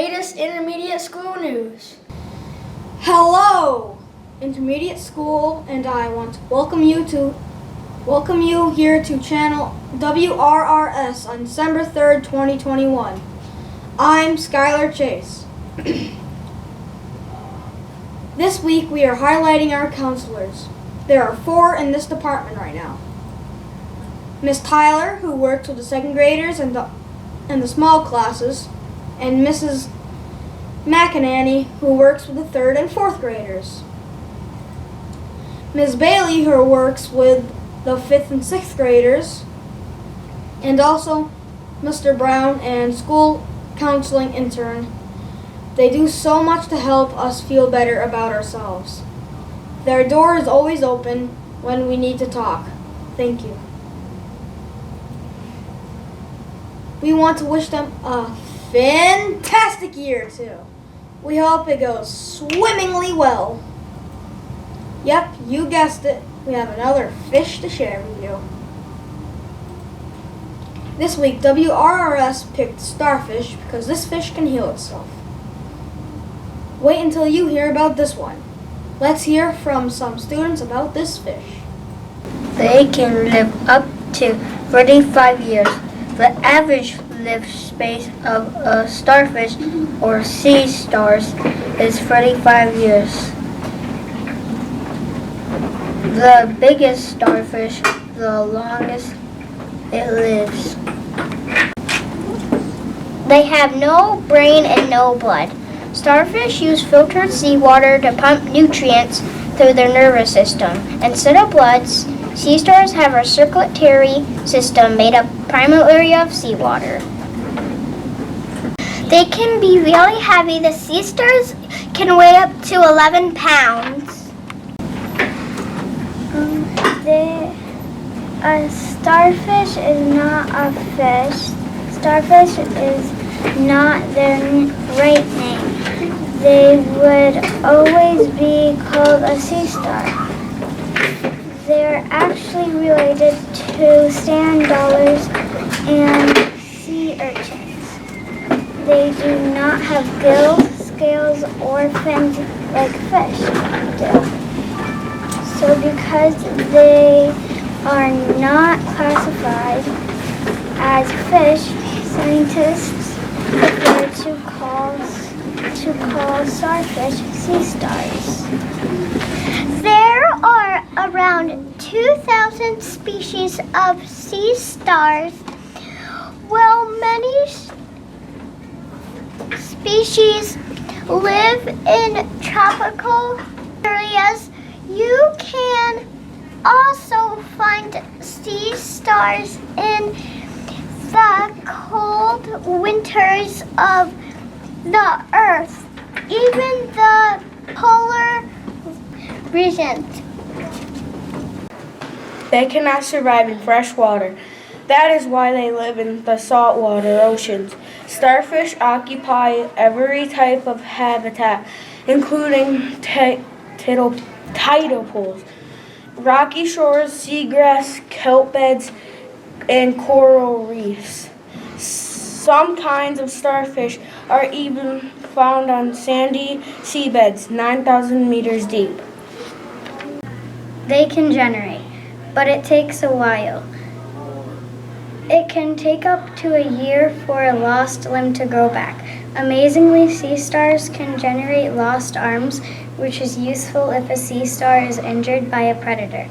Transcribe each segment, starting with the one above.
latest intermediate school news. Hello, intermediate school, and I want to welcome you here to channel WRRS on December 3rd, 2021. I'm Skylar Chase. This week we are highlighting our counselors. There are 4 in this department right now. Miss Tyler, who works with the second graders and the small classes, and Mrs. McEnany, who works with the third and fourth graders. Ms. Bailey, who works with the 5th and 6th graders, and also Mr. Brown and school counseling intern. They do so much to help us feel better about ourselves. Their door is always open when we need to talk. Thank you. We want to wish them a fantastic year too. We hope it goes swimmingly well. Yep, you guessed it. We have another fish to share with you. This week, WRRS picked starfish because this fish can heal itself. Wait until you hear about this one. Let's hear from some students about this fish. They can live up to 35 years. The average lifespan of a starfish or sea stars is 35 years. The biggest starfish, the longest it lives. They have no brain and no blood. Starfish use filtered seawater to pump nutrients through their nervous system. Instead of blood, sea stars have a circulatory system made up primarily of seawater. They can be really heavy. The sea stars can weigh up to 11 pounds. A starfish is not a fish. Starfish is not their right name. They would always be called a sea star. They're actually related to sand dollars and sea urchins. They do not have gills, scales, or fins like fish do. So because they are not classified as fish, scientists prefer to call starfish sea stars. There are around 2,000 species of sea stars. While many species live in tropical areas, you can also find sea stars in the cold winters of the Earth, even the polar regions. They cannot survive in fresh water. That is why they live in the saltwater oceans. Starfish occupy every type of habitat, including tidal pools, rocky shores, seagrass, kelp beds, and coral reefs. Some kinds of starfish are even found on sandy seabeds 9,000 meters deep. They can generate, but it takes a while. It can take up to a year for a lost limb to grow back. Amazingly, sea stars can generate lost arms, which is useful if a sea star is injured by a predator.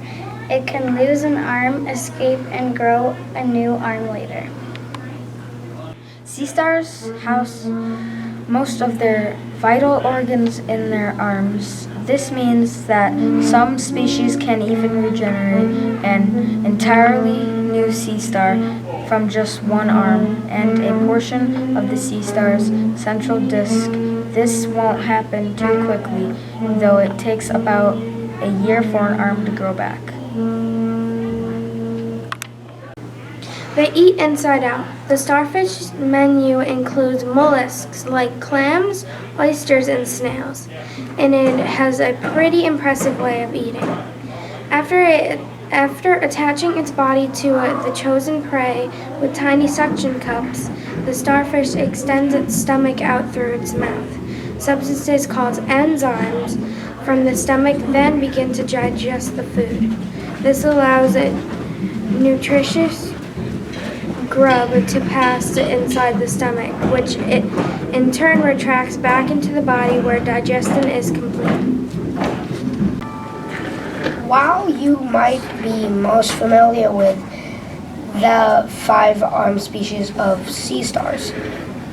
It can lose an arm, escape, and grow a new arm later. Sea stars house most of their vital organs in their arms. This means that some species can even regenerate an entirely new sea star from just one arm and a portion of the sea star's central disk. This won't happen too quickly, though it takes about a year for an arm to grow back. They eat inside out. The starfish menu includes mollusks like clams, oysters, and snails, and it has a pretty impressive way of eating. After it After attaching its body to the chosen prey with tiny suction cups, the starfish extends its stomach out through its mouth. Substances called enzymes from the stomach then begin to digest the food. This allows it nutritious grub to pass inside the stomach, which it in turn retracts back into the body where digestion is complete. While you might be most familiar with the 5-armed species of sea stars,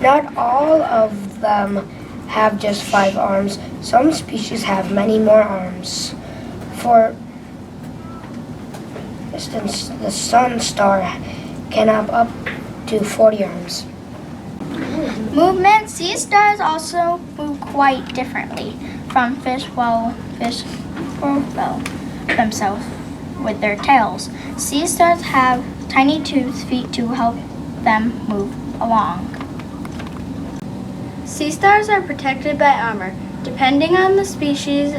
not all of them have just 5 arms. Some species have many more arms. For instance, the sun star can have up to 40 arms. Movement. Sea stars also move quite differently from fish while fish propel themselves with their tails. Sea stars have tiny toothed feet to help them move along. Sea stars are protected by armor. Depending on the species,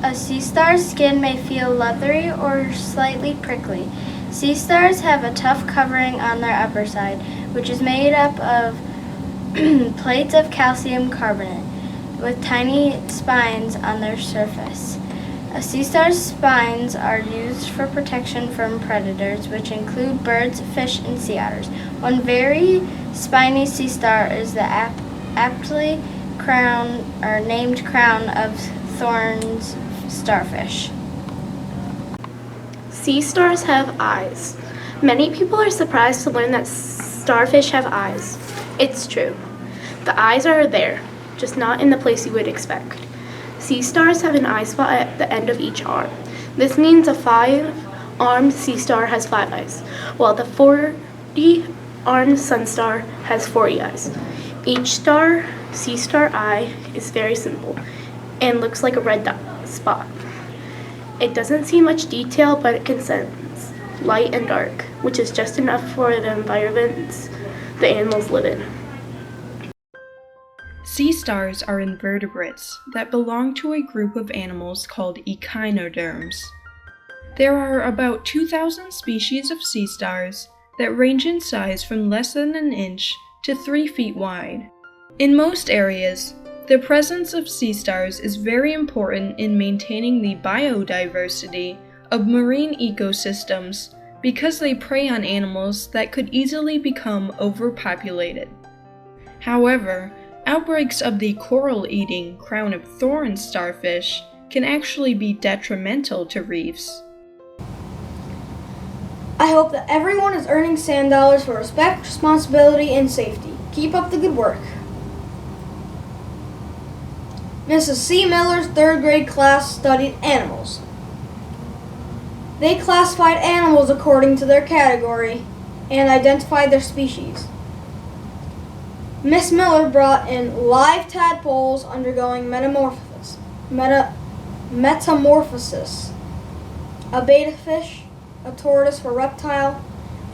a sea star's skin may feel leathery or slightly prickly. Sea stars have a tough covering on their upper side, which is made up of plates of calcium carbonate with tiny spines on their surface. A sea star's spines are used for protection from predators, which include birds, fish, and sea otters. One very spiny sea star is the aptly named crown of thorns starfish. Sea stars have eyes. Many people are surprised to learn that starfish have eyes. It's true. The eyes are there, just not in the place you would expect. Sea stars have an eye spot at the end of each arm. This means a 5-armed sea star has 5 eyes, while the 40-armed sun star has 40 eyes. Each sea star eye is very simple and looks like a red dot spot. It doesn't see much detail, but it can sense light and dark, which is just enough for the environments the animals live in. Sea stars are invertebrates that belong to a group of animals called echinoderms. There are about 2,000 species of sea stars that range in size from less than an inch to 3 feet wide. In most areas, the presence of sea stars is very important in maintaining the biodiversity of marine ecosystems because they prey on animals that could easily become overpopulated. However, outbreaks of the coral-eating crown of thorns starfish can actually be detrimental to reefs. I hope that everyone is earning sand dollars for respect, responsibility, and safety. Keep up the good work. Mrs. C. Miller's 3rd grade class studied animals. They classified animals according to their category and identified their species. Miss Miller brought in live tadpoles undergoing metamorphosis, a betta fish, a tortoise for reptile,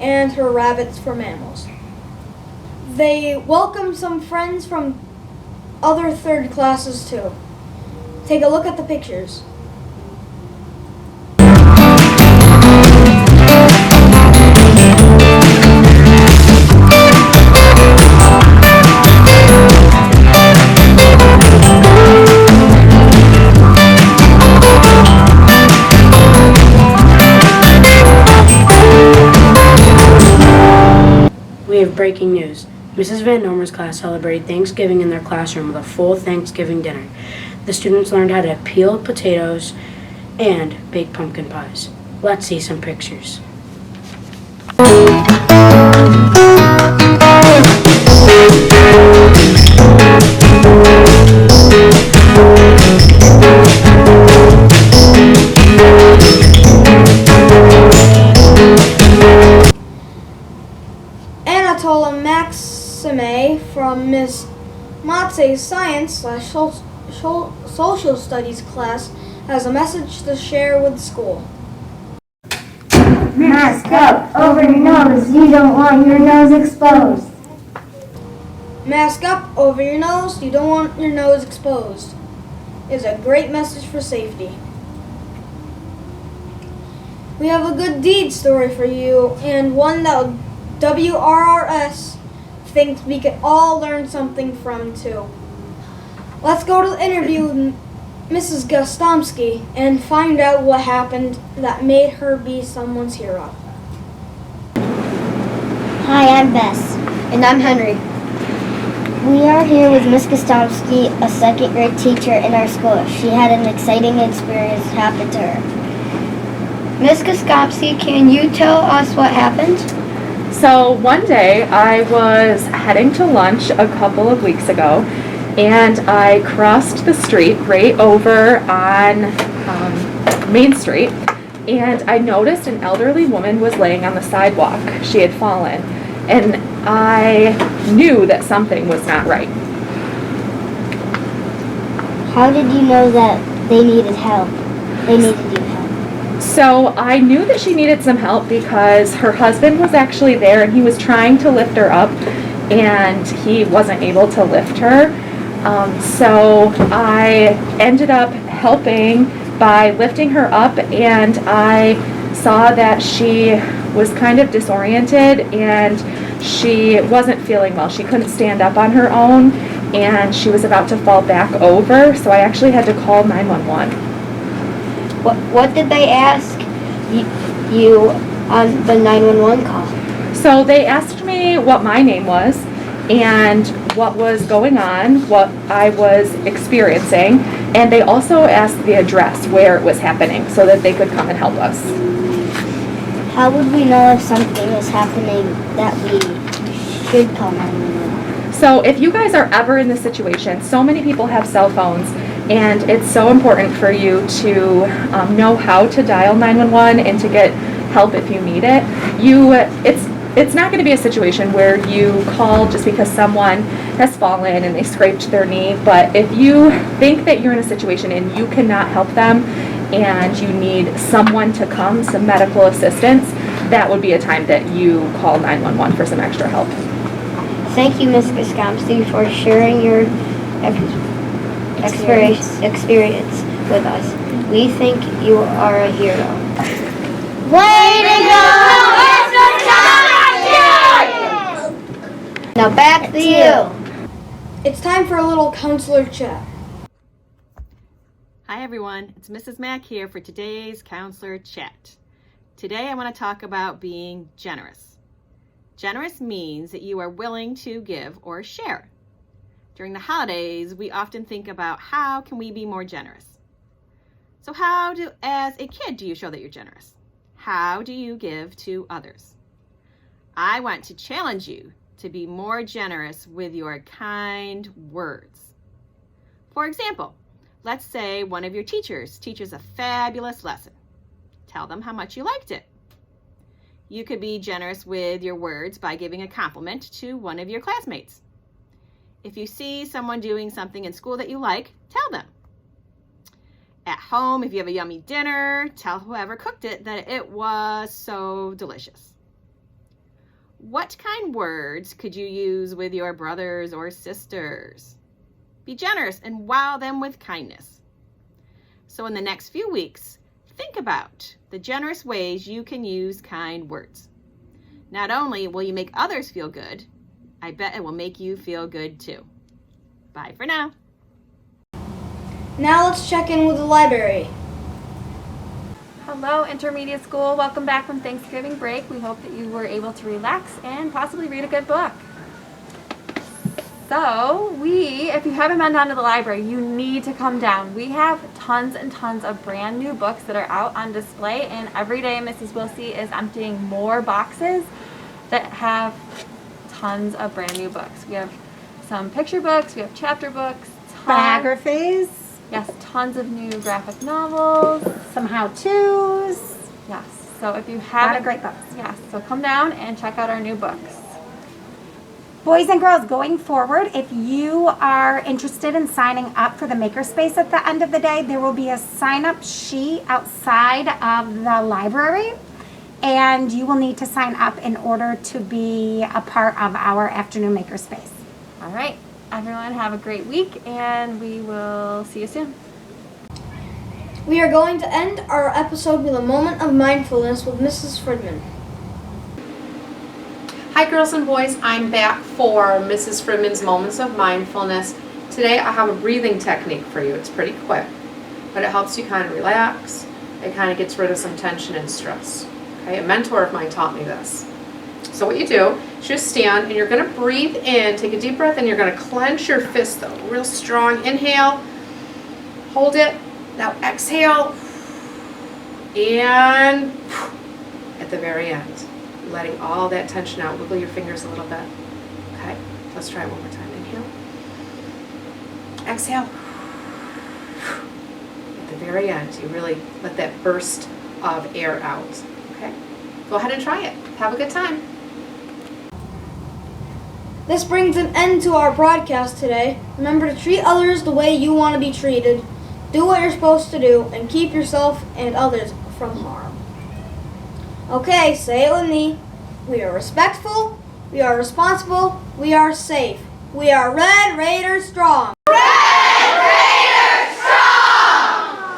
and her rabbits for mammals. They welcomed some friends from other 3rd classes too. Take a look at the pictures. We have breaking news. Mrs. Van Normer's class celebrated Thanksgiving in their classroom with a full Thanksgiving dinner. The students learned how to peel potatoes and bake pumpkin pies. Let's see some pictures. Maxime from Miss Matse's Science/Social Studies class has a message to share with the school. Mask up over your nose. You don't want your nose exposed. Mask up over your nose. You don't want your nose exposed. Is a great message for safety. We have a good deed story for you, and one that WRRS thinks we can all learn something from too. Let's go to the interview with Mrs. Gostomsky and find out what happened that made her be someone's hero. Hi, I'm Bess. And I'm Henry. We are here with Miss Gostomsky, a second grade teacher in our school. She had an exciting experience happen to her. Miss Gostomsky, can you tell us what happened? So one day I was heading to lunch a couple of weeks ago, and I crossed the street right over on Main Street, and I noticed an elderly woman was laying on the sidewalk. She had fallen, and I knew that something was not right. How did you know that they needed help? They needed you help. So I knew that she needed some help because her husband was actually there, and he was trying to lift her up, and he wasn't able to lift her. So I ended up helping by lifting her up, and I saw that she was kind of disoriented and she wasn't feeling well. She couldn't stand up on her own, and she was about to fall back over, so I actually had to call 911. What did they ask you on the 911 call? So they asked me what my name was and what was going on, what I was experiencing, and they also asked the address where it was happening so that they could come and help us. How would we know if something is happening that we should call 911? So if you guys are ever in this situation, so many people have cell phones, and it's so important for you to know how to dial 911 and to get help if you need it. It's not going to be a situation where you call just because someone has fallen and they scraped their knee, but if you think that you're in a situation and you cannot help them and you need someone to come, some medical assistance, that would be a time that you call 911 for some extra help. Thank you, Ms. Gostomsky, for sharing your experience with us. We think you are a hero. Way to go! Now back to you. It's time for a little counselor chat. Hi everyone, it's Mrs. Mack here for today's Counselor Chat. Today I want to talk about being generous. Generous means that you are willing to give or share. During the holidays, we often think about how can we be more generous. So as a kid, do you show that you're generous? How do you give to others? I want to challenge you to be more generous with your kind words. For example, let's say one of your teachers teaches a fabulous lesson. Tell them how much you liked it. You could be generous with your words by giving a compliment to one of your classmates. If you see someone doing something in school that you like, tell them. At home, if you have a yummy dinner, tell whoever cooked it that it was so delicious. What kind words could you use with your brothers or sisters? Be generous and wow them with kindness. So in the next few weeks, think about the generous ways you can use kind words. Not only will you make others feel good, I bet it will make you feel good too. Bye for now. Now let's check in with the library. Hello, Intermediate School. Welcome back from Thanksgiving break. We hope that you were able to relax and possibly read a good book. So if you haven't been down to the library, you need to come down. We have tons and tons of brand new books that are out on display, and every day Mrs. Wilsey is emptying more boxes that have tons of brand new books. We have some picture books, we have chapter books, biographies. Yes, tons of new graphic novels. Some how-tos. Yes, so if you have a lot of great books. Yes, so come down and check out our new books. Boys and girls, going forward, if you are interested in signing up for the Makerspace at the end of the day, there will be a sign-up sheet outside of the library, and you will need to sign up in order to be a part of our afternoon Makerspace. All right, everyone have a great week, and we will see you soon. We are going to end our episode with a moment of mindfulness with Mrs. Fridman. Hi girls and boys, I'm back for Mrs. Fridman's Moments of Mindfulness. Today I have a breathing technique for you. It's pretty quick, but it helps you kind of relax. It kind of gets rid of some tension and stress. Okay, a mentor of mine taught me this. So what you do is just stand and you're going to breathe in, take a deep breath, and you're going to clench your fist though, real strong. Inhale, hold it. Now exhale, and at the very end, letting all that tension out. Wiggle your fingers a little bit. Okay, let's try it one more time. Inhale, exhale. At the very end, you really let that burst of air out. Okay, go ahead and try it. Have a good time. This brings an end to our broadcast today. Remember to treat others the way you want to be treated. Do what you're supposed to do and keep yourself and others from harm. Okay, say it with me. We are respectful, we are responsible, we are safe. We are Red Raiders strong. Red!